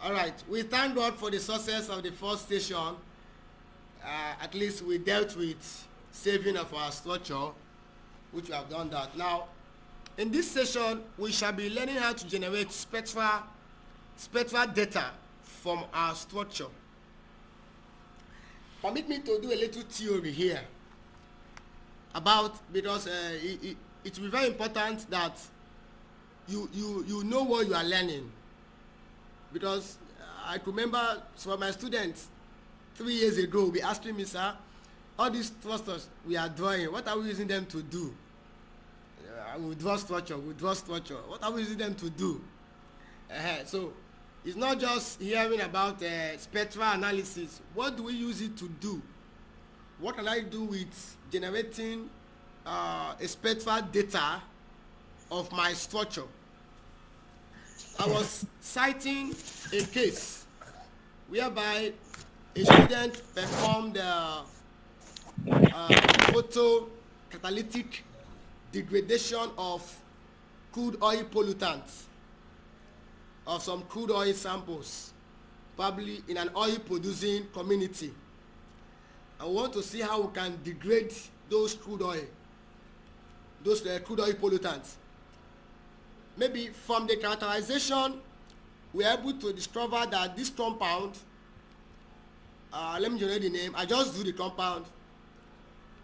All right, we thank God for the success of the first session. At least we dealt with saving of our structure, which we have done that. Now, in this session, we shall be learning how to generate spectral data from our structure. Permit me to do a little theory here about, because it will be very important that you know what you are learning. Because I remember some of my students 3 years ago be asking me, sir, all these structures we are drawing, what are we using them to do? We draw structure. What are we using them to do? So it's not just hearing about spectral analysis. What do we use it to do? What can I do with generating a spectral data of my structure? I was citing a case whereby a student performed photocatalytic degradation of crude oil pollutants, of some crude oil samples, probably in an oil producing community. I want to see how we can degrade those crude oil pollutants. Maybe from the characterization, we are able to discover that this compound, let me generate the name, I just do the compound.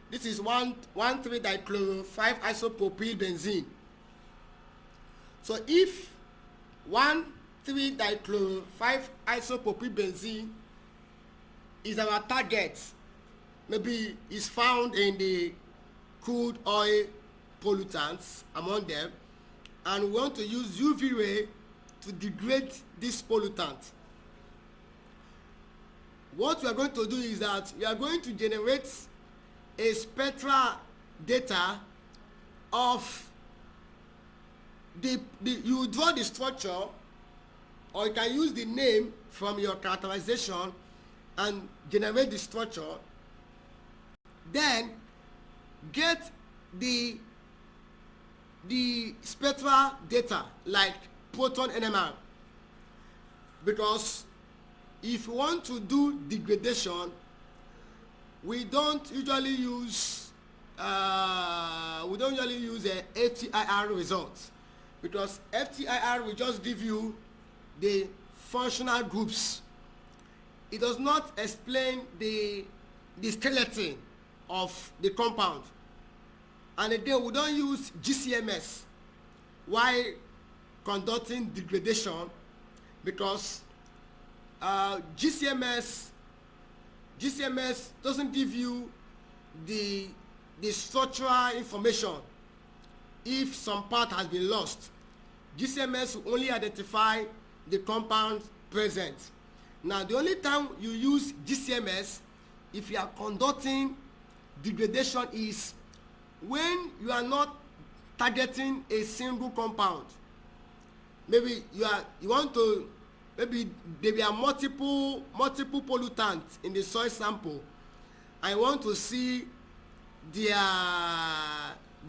This is 1,3-dichloro-5-isopropyl benzene. So if 1,3-dichloro-5-isopropyl benzene is our target, maybe is found in the crude oil pollutants among them, and we want to use UV ray to degrade this pollutant. What we are going to do is that we are going to generate a spectral data of you draw the structure, or you can use the name from your characterization and generate the structure, then get the spectral data like proton NMR. Because if you want to do degradation, we don't usually use FTIR results, because FTIR will just give you the functional groups. It does not explain the skeleton of the compound. And again, we don't use GCMS while conducting degradation, because GCMS doesn't give you the structural information if some part has been lost. GCMS will only identify the compound present. Now, the only time you use GCMS if you are conducting degradation is when you are not targeting a single compound. Maybe maybe there are multiple pollutants in the soil sample. I want to see their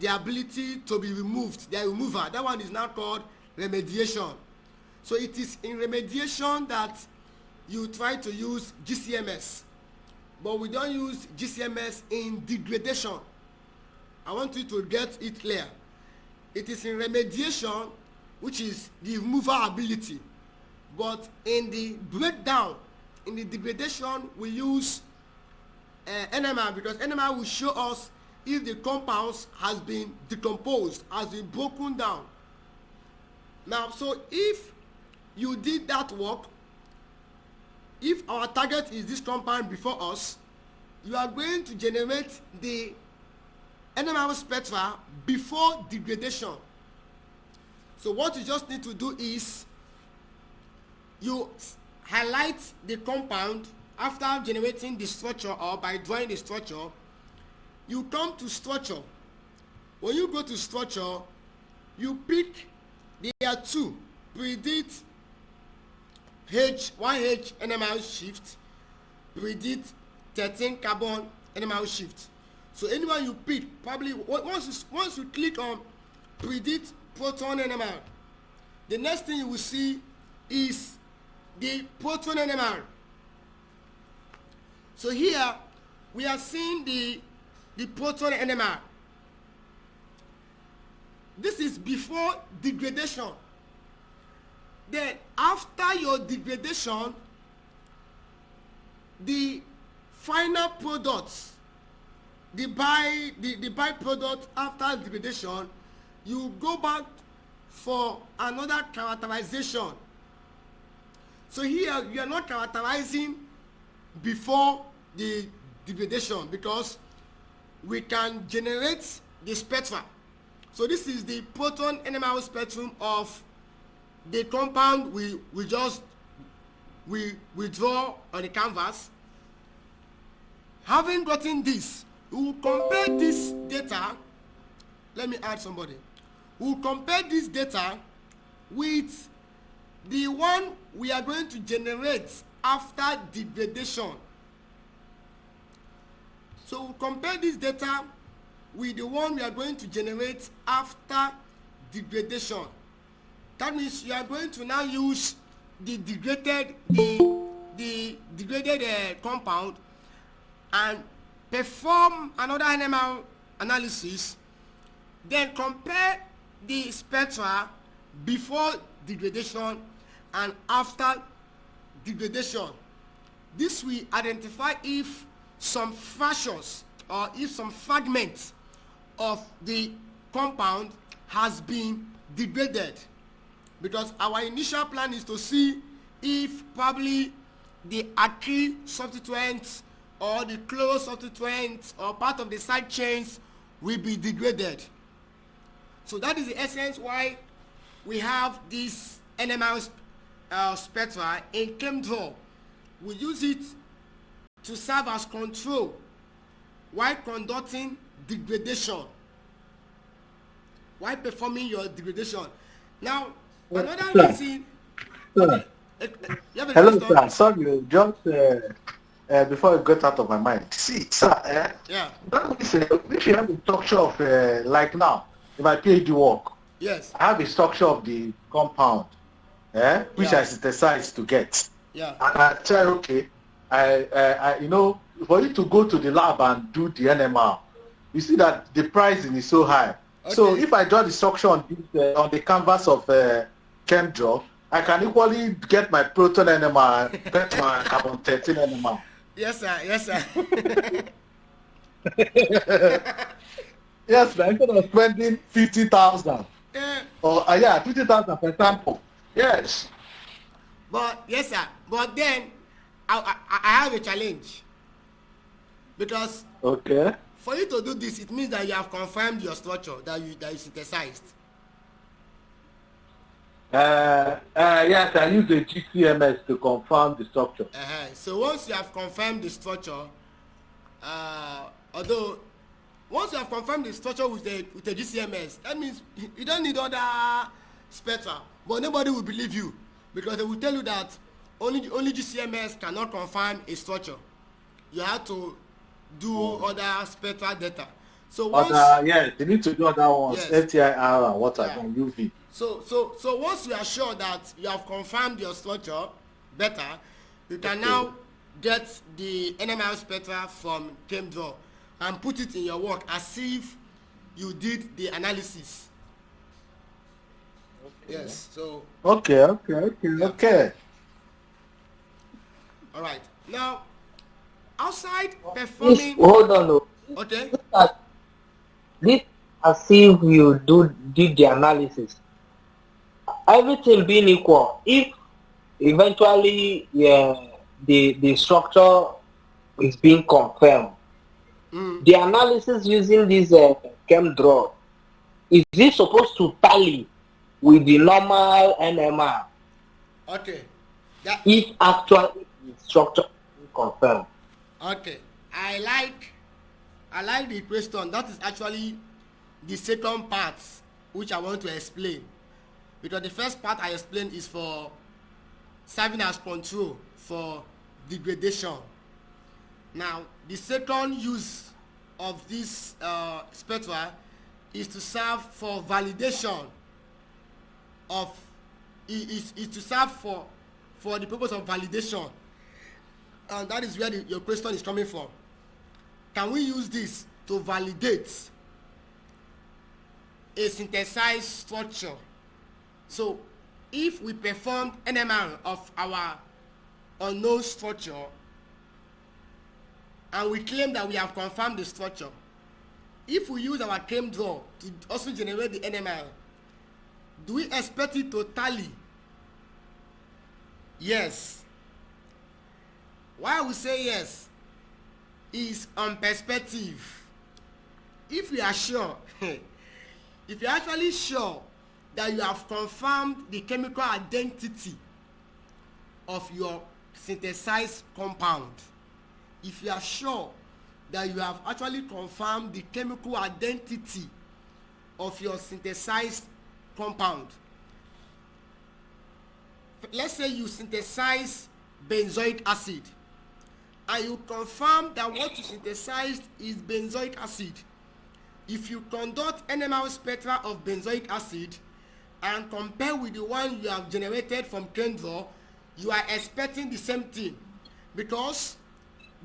ability to be removed, their removal. That one is now called remediation. So it is in remediation that you try to use GCMS, but we don't use GCMS in degradation. I want you to get it clear. It is in remediation, which is the removal ability. But in the breakdown, in the degradation, we use NMR, because NMR will show us if the compounds has been decomposed, has been broken down. Now, so if you did that work, if our target is this compound before us, you are going to generate the NMR spectra before degradation. So what you just need to do is you highlight the compound after generating the structure, or by drawing the structure. You come to structure. When you go to structure, you pick, there are two, predict 1H NMR shift, predict 13 carbon NMR shift. So anyone you pick, probably once you click on predict proton NMR, the next thing you will see is the proton NMR. So here we are seeing the proton NMR. This is before degradation. Then after your degradation, the final products, the byproduct after degradation, you go back for another characterization. So here you are not characterizing before the degradation because we can generate the spectra. So this is the proton NMR spectrum of the compound we draw on the canvas. Having gotten this, we will compare this data. Let me add somebody. We will compare this data with the one we are going to generate after degradation. So we'll compare this data with the one we are going to generate after degradation. That means you are going to now use the degraded compound and perform another NMR analysis, then compare the spectra before degradation and after degradation. This will identify if some fractions or if some fragments of the compound has been degraded, because our initial plan is to see if probably the acryl substituents or the chloro substituents or part of the side chains will be degraded. So that is the essence why we have this NMR spectra in Chemdraw. We use it to serve as control while conducting degradation, while performing your degradation. Now, another reason. Sir. Hello, sir. Sorry, just before it got out of my mind. See, sir, yeah. That means if you have a structure of, like now, in my PhD work, yes, I have a structure of the compound, which I synthesized to get. Yeah. And I tell, okay, I you know, for you to go to the lab and do the NMR, you see that the pricing is so high. Okay. So if I draw the structure on the canvas of Chemdraw, I can equally get my proton NMR and get my carbon 13 NMR. Yes, sir. Yes, sir. Yes, sir. Instead of spending 50,000. Or 50,000 per sample. Yes. But yes, sir. But then I have a challenge, because for you to do this, it means that you have confirmed your structure that you synthesized. Yes, I use the GCMS to confirm the structure. So once you have confirmed the structure, although once you have confirmed the structure with the GCMS, that means you don't need other spectra. But nobody will believe you, because they will tell you that only GCMS cannot confirm a structure. You have to do other spectral data. So once you need to do other ones, yes. FTIR and what and UV. So once you are sure that you have confirmed your structure better, you can now get the NMR spectra from Chemdraw and put it in your work as if you did the analysis. Yes. So. Okay. All right. Now, outside performing. Hold on. Okay. This as if you did the analysis. Everything being equal, if eventually the structure is being confirmed, the analysis using this Chemdraw, is this supposed to tally with the normal NMR? Okay. If actually the structure is confirmed. Okay. I like the question. That is actually the second part which I want to explain. Because the first part I explained is for serving as control for degradation. Now, the second use of this spectra is to serve for validation of, is to serve for the purpose of validation, and that is where your question is coming from. Can we use this to validate a synthesized structure? So if we performed NMR of our unknown structure and we claim that we have confirmed the structure, if we use our Chemdraw to also generate the NMR, do we expect it to tally? Yes. Why we say yes is on perspective. If we are sure, if you're actually sure that you have confirmed the chemical identity of your synthesized compound, if you are sure that you have actually confirmed the chemical identity of your synthesized compound, let's say you synthesize benzoic acid and you confirm that what you synthesized is benzoic acid. If you conduct NMR spectra of benzoic acid and compare with the one you have generated from Chemdraw, you are expecting the same thing, because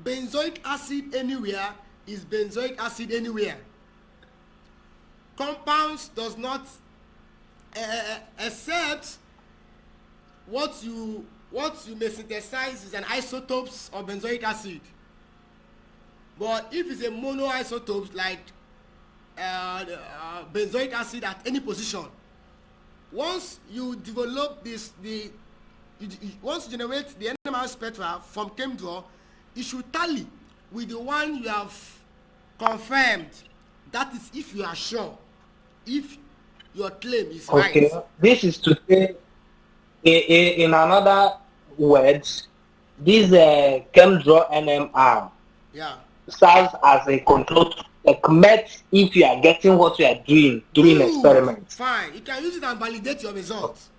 benzoic acid anywhere is benzoic acid anywhere. Compounds does not accept what you may synthesize is an isotopes of benzoic acid. But if it's a monoisotope like benzoic acid at any position, once you develop once you generate the NMR spectra from Chemdraw, it should tally with the one you have confirmed. That is if you are sure, if your claim is right. Okay, this is to say, in another words, this Chemdraw NMR serves as a control met if you are getting what you are doing during experiments. Fine, you can use it and validate your results.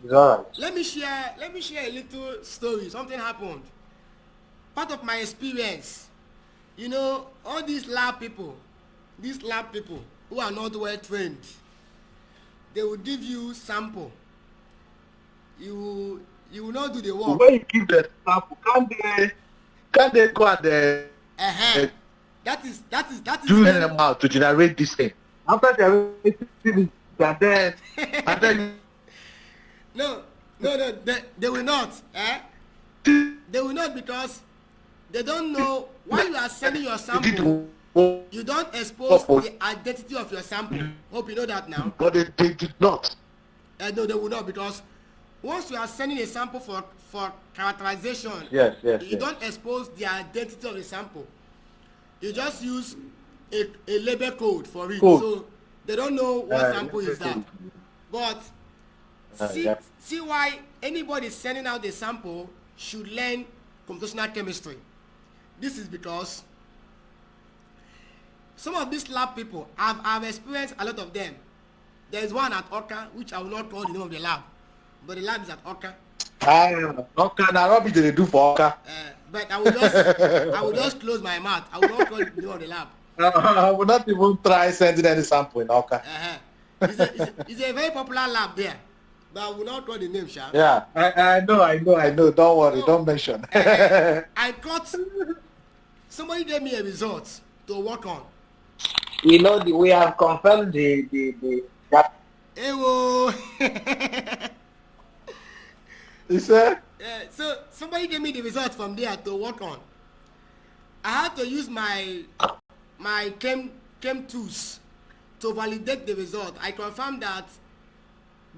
It's all right. Let me share a little story. Something happened. Part of my experience, you know, all these lab people who are not well trained, they will give you sample. You will not do the work. When you give the sample, can they go and that is do NMR to generate this thing? After they and then no, they will not. They will not, because they don't know why you are sending your sample. You don't expose the identity of your sample. Hope you know that now. But they did not. No, they will not, because once you are sending a sample for characterization, you don't expose the identity of the sample. You just use a label code for it. So they don't know what sample is that. But see why anybody sending out the sample should learn computational chemistry. This is because some of these lab people, I've experienced a lot of them. There is one at Oka, which I will not call the name of the lab, but the lab is at Oka. Oka, now what did they do for Oka? But I will just close my mouth. I will not call the name of the lab. I will not even try sending any sample in Oka. It's a very popular lab there, but I will not call the name, Sha. Yeah, I know. Don't worry, don't mention. I got somebody gave me a result to work on. You know, we have confirmed that. Ewo. You said? So somebody gave me the result from there to work on. I had to use my chem tools to validate the result. I confirmed that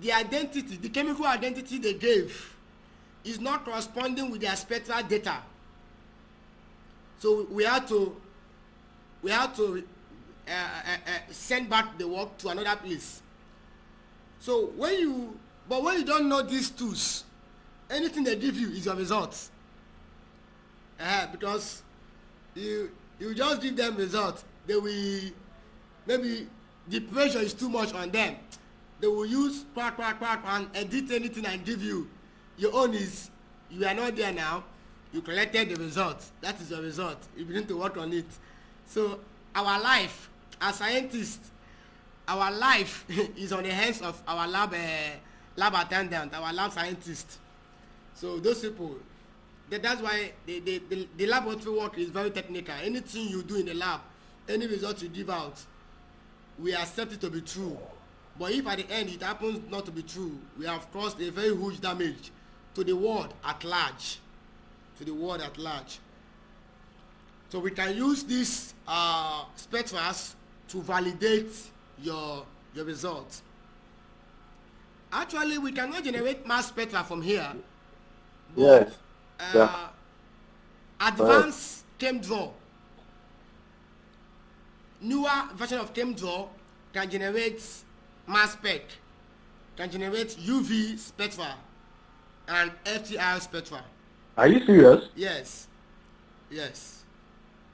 the chemical identity they gave is not corresponding with their spectral data. So we had to send back the work to another place. So when you don't know these tools, anything they give you is your results. Because you just give them results, they will, maybe the pressure is too much on them. They will use quack and edit anything and give you. Your own is, you are not there now, you collected the result. That is your result. You begin to work on it. So our life as scientists, our life is on the hands of our lab attendant, our lab scientist. So those people, that's why the laboratory work is very technical. Anything you do in the lab, any result you give out, we accept it to be true. But if at the end it happens not to be true, we have caused a very huge damage to the world at large. To the world at large. So we can use these spectras to validate your results. Actually, we cannot generate mass spectra from here. Yes. Advanced Chemdraw, newer version of Chemdraw can generate mass spec, can generate UV spectra and FTIR spectra. Are you serious? Yes. Yes.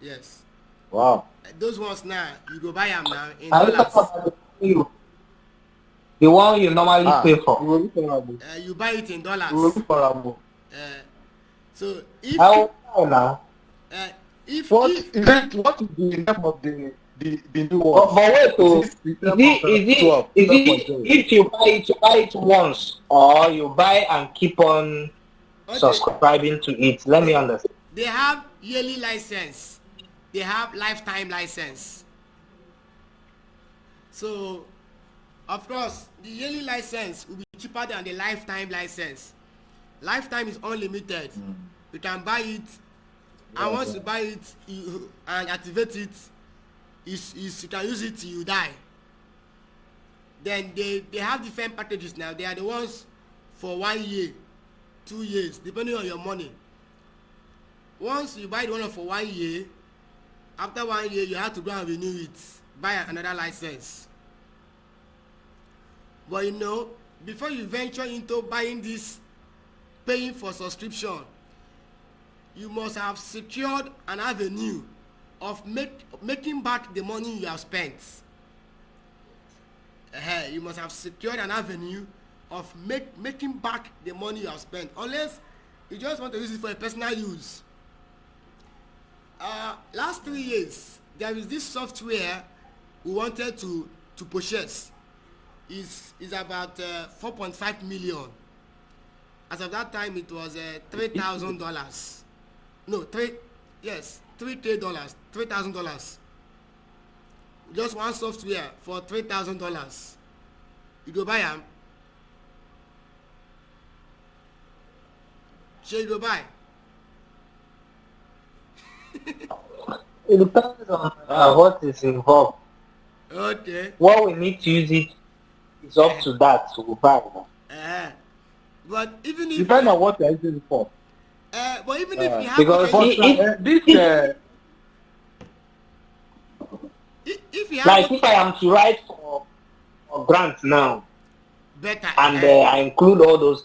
Yes. Wow. Those ones now, you go buy them now in dollars. The one you normally pay for. You buy it in dollars. So if what is the name of the new one? But wait, if you buy it once, or you buy and keep on subscribing to it? Let me understand. They have yearly license. They have lifetime license. So, of course, the yearly license will be cheaper than the lifetime license. Lifetime is unlimited. You can buy it, and once you buy it and activate it, you can use it till you die. Then they have different packages now. They are the ones for 1 year, 2 years, depending on your money. Once you buy the one for 1 year, after 1 year you have to go and renew it, buy another license. But you know, before you venture into buying this, paying for subscription, you must have secured an avenue of making back the money you have spent. You must have secured an avenue of making back the money you have spent, unless you just want to use it for a personal use. Last 3 years, there is this software we wanted to purchase. Is about $4.5 million. As of that time, it was $3,000. No, $3,000. $3,000. Just one software for $3,000. You go buy them. Shall you go buy? It depends on what is involved. Okay. What we need to use it is up to that to buy. But even if depends on what you're using it for. But even if you have because if you have like if I am to write for grant now, better, and I include all those,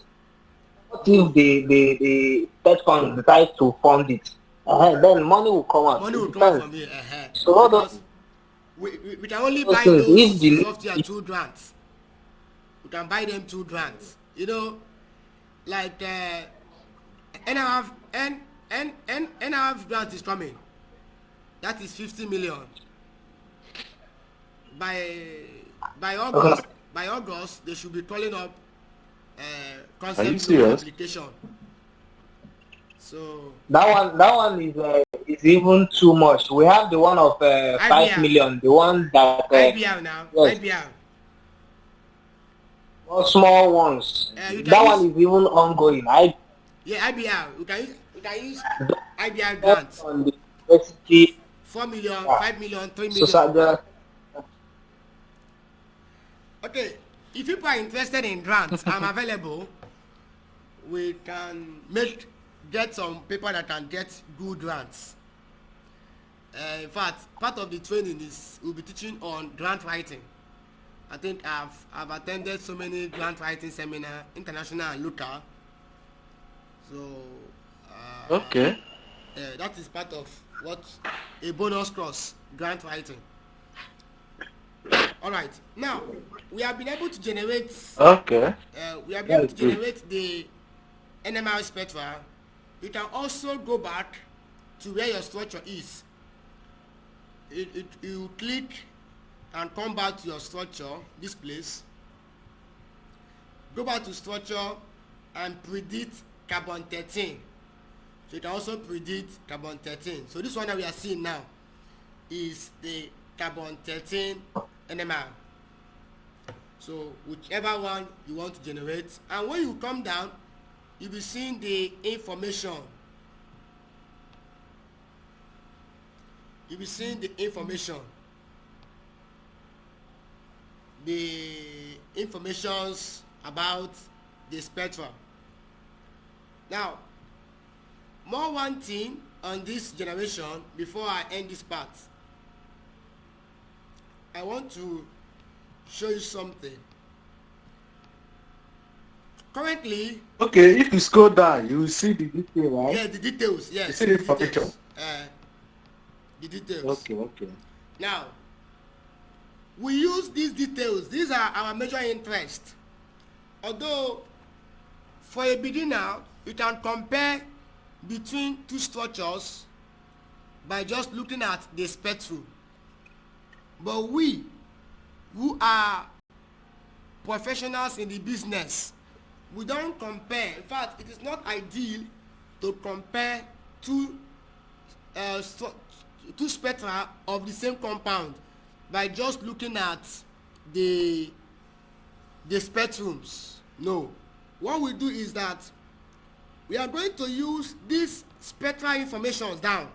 what if the third fund decides to fund it? Then money will come out. Money will come from here. So all those, we can only buy those software 2 grants. We can buy them 2 grants. You know, like NMR grant is coming. That is 50 million. By August, they should be calling up concept application. So that one is even too much. We have the one of 5 million, the one that IBR now. Yes. IBR. Small ones. That one is even ongoing. IBR. We can use IBR grants. On the university. 4 million, 5 million, 3 million. Okay, if people are interested in grants, I'm available. We can get some people that can get good grants. In fact, part of the training is we'll be teaching on grant writing. I think I've attended so many grant writing seminars, international and local. So okay, that is part of what a bonus course, grant writing. All right, now we have been able to generate. Okay. We have been able to generate the NMR spectra. You can also go back to where your structure is. You click and come back to your structure, this place. go back to structure and predict carbon-13. So you can also predict carbon-13. So this one that we are seeing now is the carbon-13 NMR. So whichever one you want to generate, and when you come down, you'll be seeing the information. You'll be seeing the information. The informations about the spectra. Now, more one thing on this generation before I end this part. I want to show you something. Currently, okay, if you scroll down, you will see the detail, right? Yeah, the details. Yes, you see the information. The details. Okay. Now, we use these details. These are our major interest. Although, for a beginner, you can compare between two structures by just looking at the spectrum. But we, who are professionals in the business, we don't compare. In fact, it is not ideal to compare two spectra of the same compound by just looking at the spectrums. No. What we do is that we are going to use these spectral information down.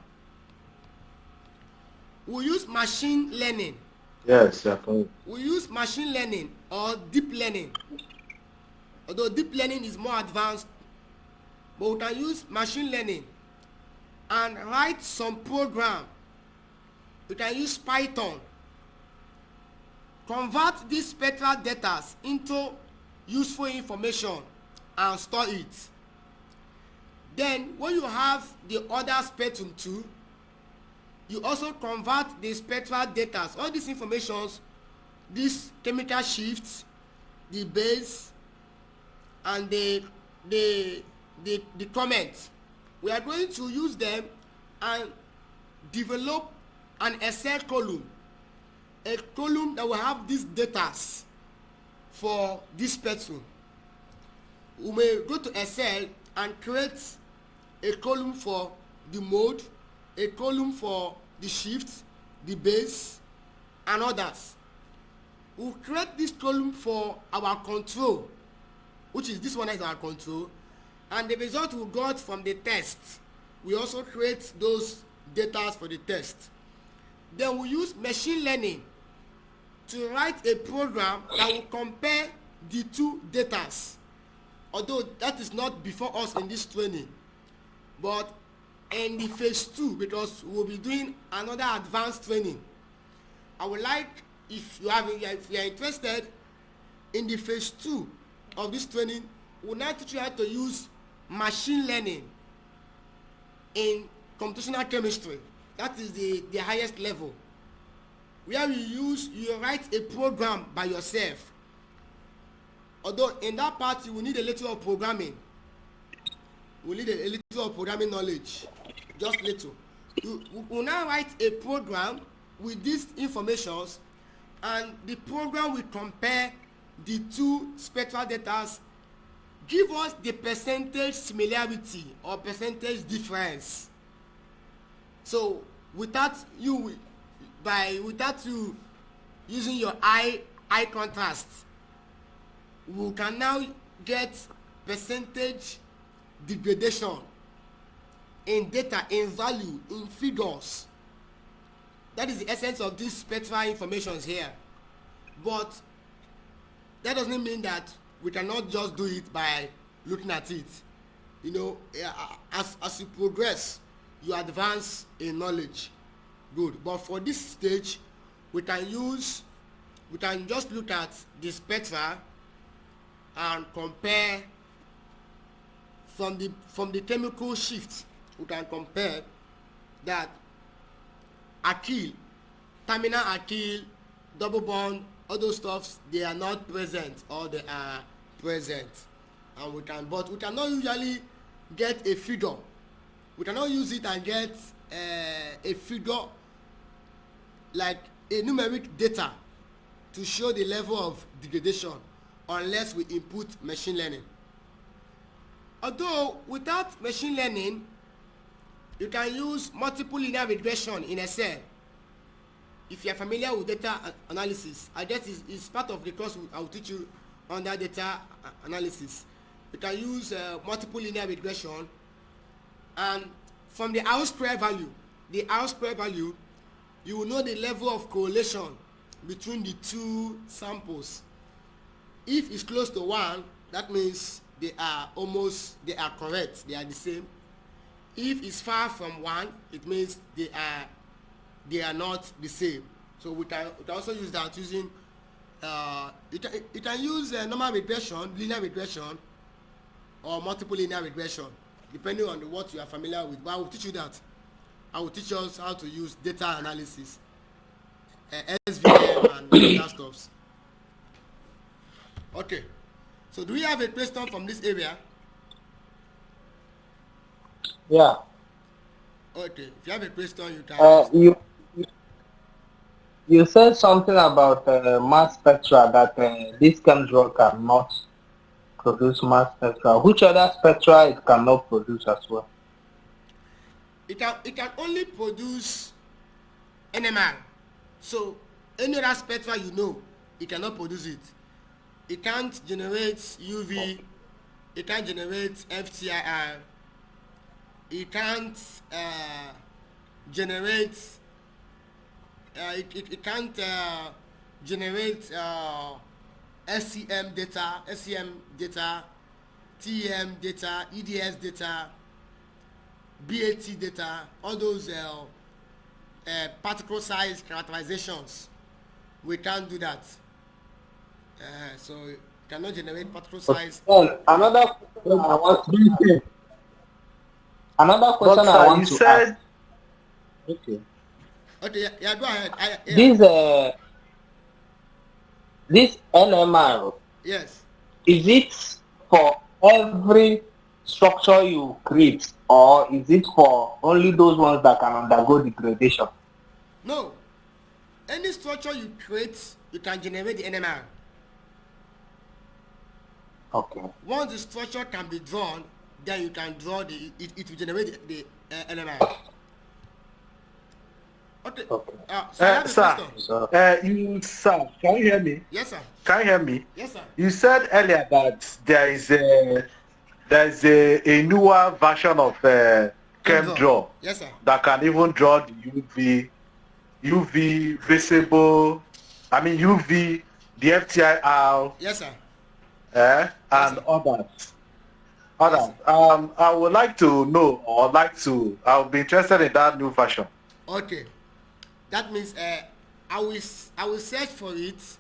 We use machine learning. Yes, definitely. We use machine learning or deep learning. Although deep learning is more advanced, but we can use machine learning and write some program. We can use Python. Convert these spectral data into useful information and store it. Then when you have the other spectrum too, you also convert the spectral data, all these informations, these chemical shifts, the base, and the comments. We are going to use them and develop an Excel column, a column that will have these data for this spectrum. We may go to Excel and create a column for the mode, a column for the shift, the base, and others. We'll create this column for our control, which is this one is our control, and the result we got from the test, we also create those data for the test. Then we use machine learning to write a program that will compare the two data. Although that is not before us in this training, but in the phase 2, because we will be doing another advanced training. I would like, if you are interested in the phase 2 of this training, we will now teach you how to use machine learning in computational chemistry. That is the highest level, where you write a program by yourself. Although in that part you will need a little of programming. We need a little of programming knowledge, just little. You will now write a program with these informations, and the program will compare the two spectral data, give us the percentage similarity or percentage difference. So without you using your eye contrast, we can now get percentage degradation in data, in value, in figures. That is the essence of these spectral informations here. But that doesn't mean that we cannot just do it by looking at it. You know, as you progress, you advance in knowledge. Good. But for this stage, we can just look at the spectra and compare from the chemical shift. We can compare that alkyl, terminal alkyl, double bond, all those stuffs, they are not present or they are present. And but we cannot usually get a figure. We cannot use it and get a figure like a numeric data to show the level of degradation. unless we input machine learning. Although without machine learning, you can use multiple linear regression in Excel. If you are familiar with data analysis, I guess it's part of the course I will teach you under data analysis. You can use multiple linear regression, and from the R-square value, you will know the level of correlation between the two samples. If it's close to 1, that means they are correct, they are the same. If it's far from 1, it means they are not the same. So we can also use that using you can use normal regression, linear regression, or multiple linear regression, depending on what you are familiar with. But I will teach you that. I will teach us how to use data analysis, SVM, and other stuffs. Okay. So do we have a question from this area? Yeah. Okay. If you have a question, you can. You said something about mass spectra, that this Chemdraw cannot produce mass spectra. Which other spectra it cannot produce as well? It can only produce NMR. So any other spectra it cannot produce it. It can't generate UV. It can't generate FTIR. It can't generate. It can't generate SEM data, TEM data, EDS data, BAT data, all those particle size characterizations. We can't do that. So it cannot generate particle size. Another question I want to ask. Okay. Okay, yeah, go ahead. This NMR. Yes. Is it for every structure you create, or is it for only those ones that can undergo degradation? No. Any structure you create, you can generate the NMR. Okay. Once the structure can be drawn, then you can draw it will generate the NMR. Okay. Sir, can you hear me? Yes, sir. Can you hear me? Yes, sir. You said earlier that there is a newer version of Chemdraw. Yes, sir. That can even draw the UV visible. I mean UV, the FTIR. Yes, sir. And sir. others. I would like to know, I would be interested in that new version. Okay. That means I will search for it,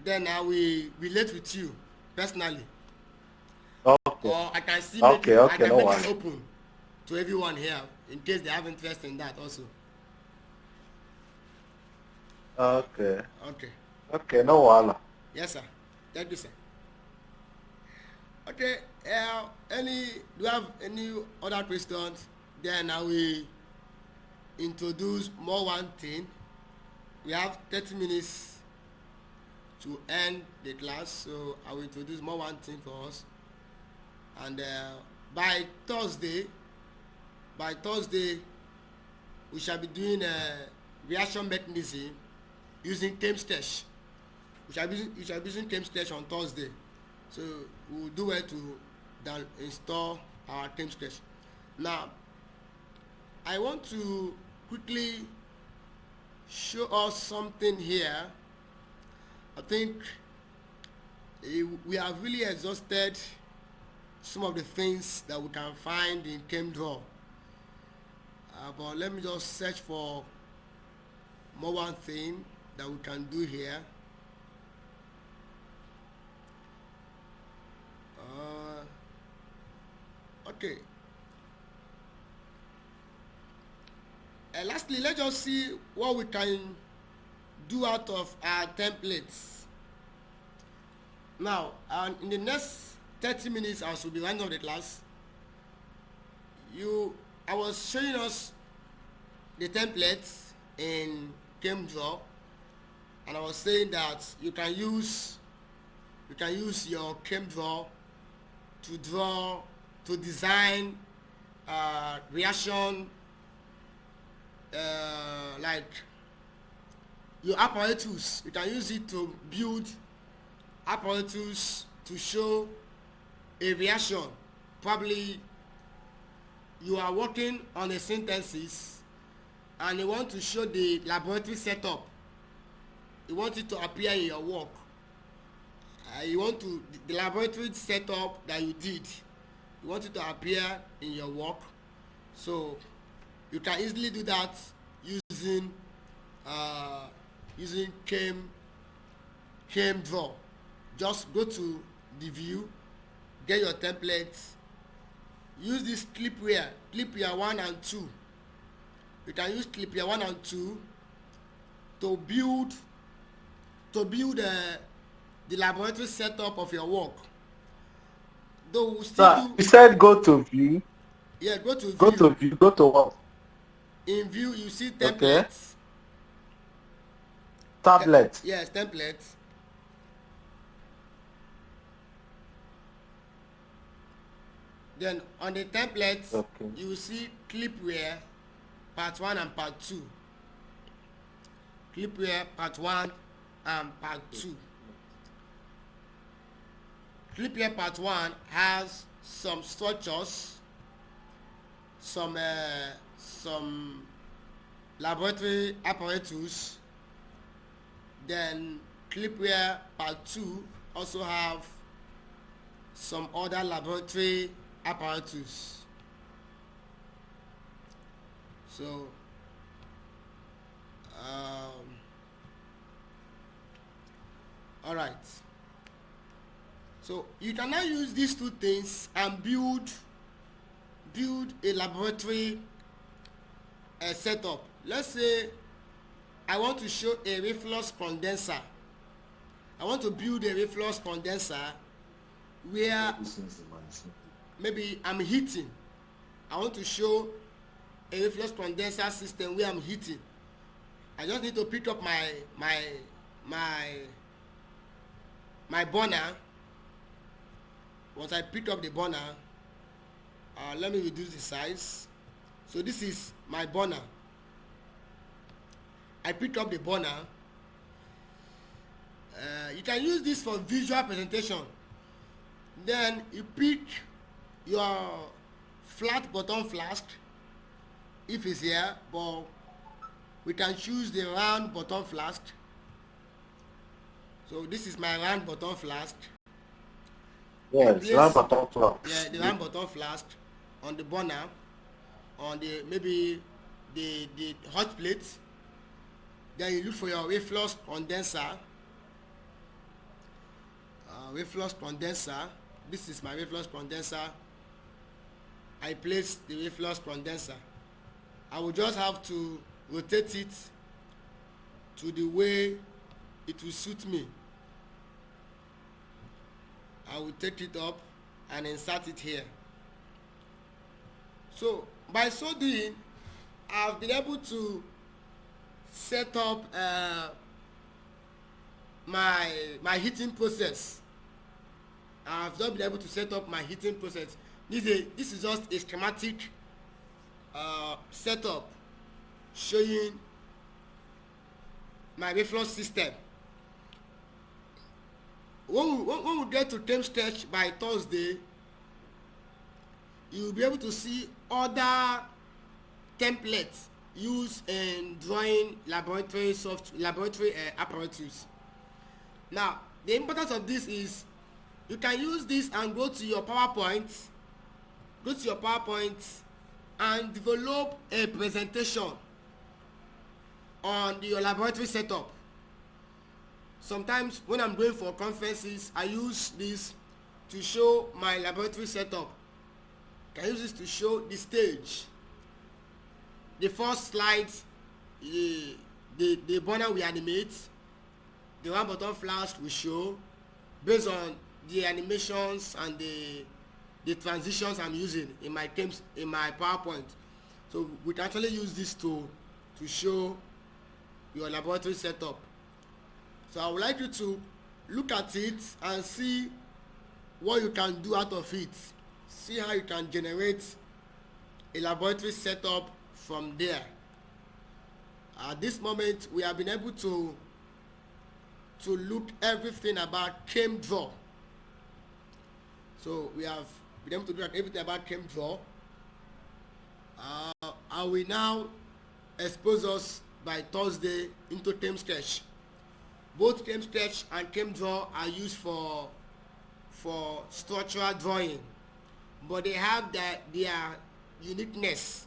then I will relate with you personally. Okay. Or I can see make it open to everyone here in case they have interest in that also. Okay. Okay. Okay, no wala. Yes, sir. Thank you, sir. Okay. Do you have any other questions? Then I will introduce more one thing. We have 30 minutes to end the class, so I will introduce more one thing for us. And by Thursday, we shall be doing a reaction mechanism using Chemdraw. We shall be using Chemdraw on Thursday, so we will do it to install our Chemdraw. Now, I want to quickly show us something here. I think we have really exhausted some of the things that we can find in Chemdraw. But let me just search for more one thing that we can do here. Okay. Lastly, let's just see what we can do out of our templates. Now, in the next 30 minutes, I should be running of the class. I was showing us the templates in Chemdraw, and I was saying that you can use You can use your Chemdraw to design reaction, like your apparatus. You can use it to build apparatus to show a reaction. Probably you are working on a synthesis and you want to show the laboratory setup. You want it to appear in your work. You want to the laboratory setup that you did. You want it to appear in your work. So you can easily do that using Chemdraw. Just go to the view, get your templates, use this clip here 1 and 2. You can use clip here 1 and 2 to build the laboratory setup of your work. Though we still you said go to view. Yeah, go to view. Go to what? In view, you see templates. Okay. Tablet. Yes, templates. Then on the templates, okay, you see clipware part 1 and part 2. Clipware part 1 and part 2. Clipware part 1 has some structures, some laboratory apparatus. Then clipware part 2 also have some other laboratory apparatus. So all right, so you can now use these two things and build a laboratory setup. Let's say I want to show a reflux condenser. I want to build a reflux condenser where maybe I'm heating. I want to show a reflux condenser system where I'm heating. I just need to pick up my burner. Once I pick up the burner, let me reduce the size. So this is my burner. I pick up the burner. You can use this for visual presentation. Then you pick your flat bottom flask, if it's here, but we can choose the round bottom flask. So this is my round bottom flask. Yes, round bottom flask. Yeah, the round bottom flask on the burner, on the maybe the hot plate. Then you look for your reflux condenser. Reflux condenser. This is my reflux condenser. I place the reflux condenser. I will just have to rotate it to the way it will suit me. I will take it up and insert it here. So by so doing, I've been able to set up my heating process. I've not been able to set up my heating process. This is just a schematic setup showing my reflux system. When we get to term sketch by Thursday, you will be able to see other templates used in drawing laboratory apparatus. Now, the importance of this is you can use this and go to your PowerPoint and develop a presentation on your laboratory setup. Sometimes when I'm going for conferences, I use this to show my laboratory setup. I can use this to show the stage. The first slide, the burner we animate, the one bottom flash we show based on the animations and the transitions I'm using in my PowerPoint. So we can actually use this to show your laboratory setup. So I would like you to look at it and see what you can do out of it. See how you can generate a laboratory setup from there. At this moment, we have been able to look everything about Chemdraw. So we have been able to do everything about Chemdraw. I will now expose us by Thursday into ChemSketch. Both ChemSketch and Chemdraw are used for structural drawing, but they have their uniqueness.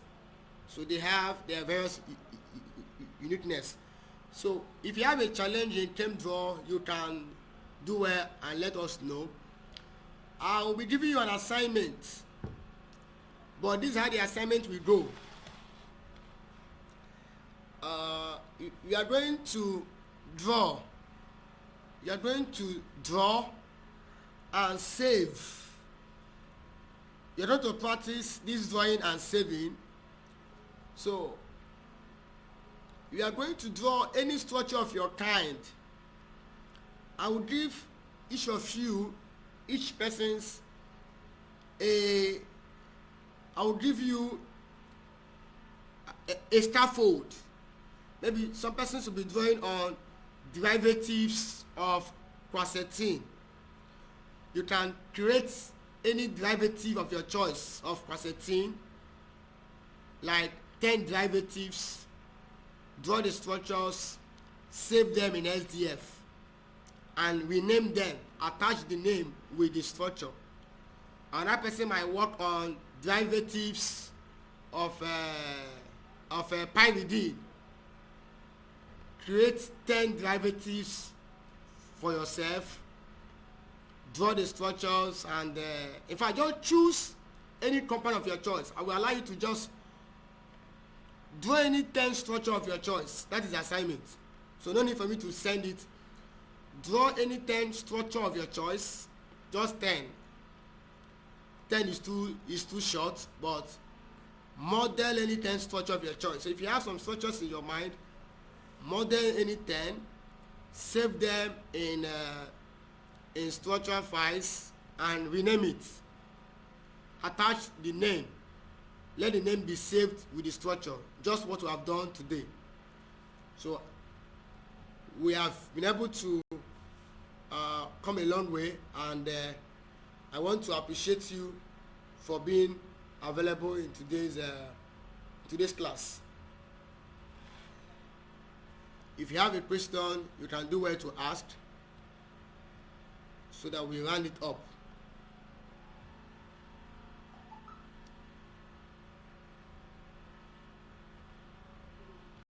So they have their various uniqueness. So if you have a challenge in Chemdraw, you can do well and let us know. I will be giving you an assignment, but this is how the assignment will go. You are going to draw. You are going to draw and save. You are going to practice this drawing and saving. So you are going to draw any structure of your kind. I will give each of you, each person's I will give you a scaffold. Maybe some persons will be drawing on derivatives of quercetin. You can create any derivative of your choice of quercetin, like 10 derivatives, draw the structures, save them in SDF, and rename them, attach the name with the structure. Another person might work on derivatives of pyridine. Create 10 derivatives for yourself, draw the structures, and in fact, just choose any compound of your choice. I will allow you to just draw any 10 structure of your choice. That is the assignment. So no need for me to send it. Draw any 10 structure of your choice, just 10. 10 is too short, but model any 10 structure of your choice. So if you have some structures in your mind, model any 10, save them in structural files and rename it. Attach the name. Let the name be saved with the structure, just what we have done today. So we have been able to come a long way, and I want to appreciate you for being available in today's class. If you have a question, you can do well to ask so that we round it up.